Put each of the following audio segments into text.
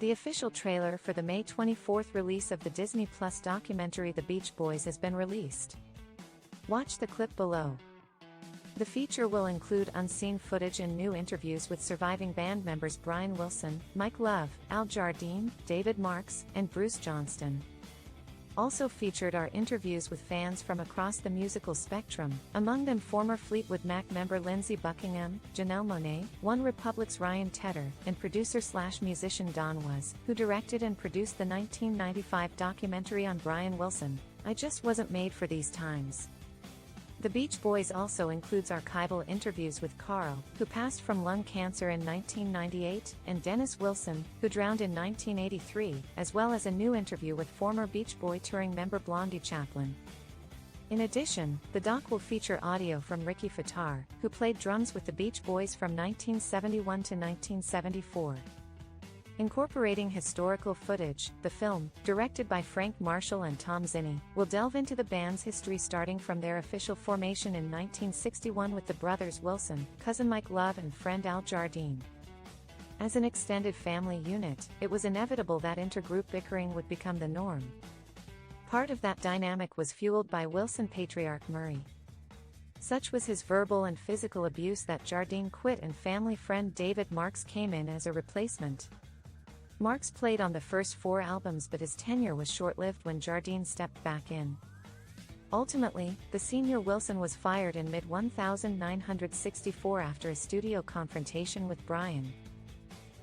The official trailer for the May 24th release of the Disney Plus documentary The Beach Boys has been released. Watch the clip below. The feature will include unseen footage and new interviews with surviving band members Brian Wilson, Mike Love, Al Jardine, David Marks, and Bruce Johnston. Also featured are interviews with fans from across the musical spectrum, among them former Fleetwood Mac member Lindsey Buckingham, Janelle Monáe, OneRepublic's Ryan Tedder, and producer/musician Don Was, who directed and produced the 1995 documentary on Brian Wilson, I Just Wasn't Made for These Times. The Beach Boys also includes archival interviews with Carl, who passed from lung cancer in 1998, and Dennis Wilson, who drowned in 1983, as well as a new interview with former Beach Boy touring member Blondie Chaplin. In addition, the doc will feature audio from Ricky Fataar, who played drums with the Beach Boys from 1971 to 1974. Incorporating historical footage, the film, directed by Frank Marshall and Tom Zinni, will delve into the band's history starting from their official formation in 1961 with the brothers Wilson, cousin Mike Love and friend Al Jardine. As an extended family unit, it was inevitable that intergroup bickering would become the norm. Part of that dynamic was fueled by Wilson patriarch Murray. Such was his verbal and physical abuse that Jardine quit and family friend David Marks came in as a replacement. Marks played on the first 4 albums, but his tenure was short-lived when Jardine stepped back in. Ultimately, the senior Wilson was fired in mid-1964 after a studio confrontation with Brian.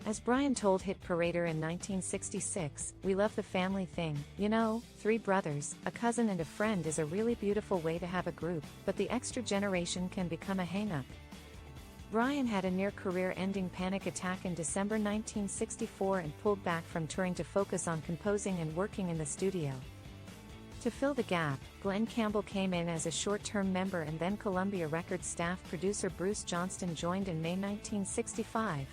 As Brian told Hit Parader in 1966, "We love the family thing, you know, 3 brothers, a cousin and a friend is a really beautiful way to have a group, but the extra generation can become a hang-up." Brian had a near-career-ending panic attack in December 1964 and pulled back from touring to focus on composing and working in the studio. To fill the gap, Glen Campbell came in as a short-term member, and then Columbia Records staff producer Bruce Johnston joined in May 1965.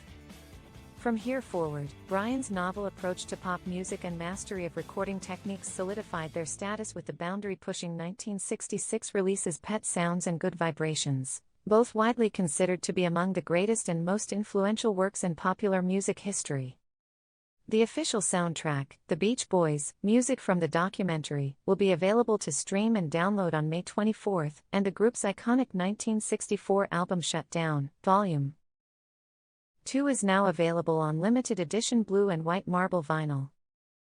From here forward, Brian's novel approach to pop music and mastery of recording techniques solidified their status with the boundary-pushing 1966 releases Pet Sounds and Good Vibrations, both widely considered to be among the greatest and most influential works in popular music history. The official soundtrack, The Beach Boys, music from the documentary, will be available to stream and download on May 24th, and the group's iconic 1964 album Shut Down, Vol. 2 is now available on limited edition blue and white marble vinyl.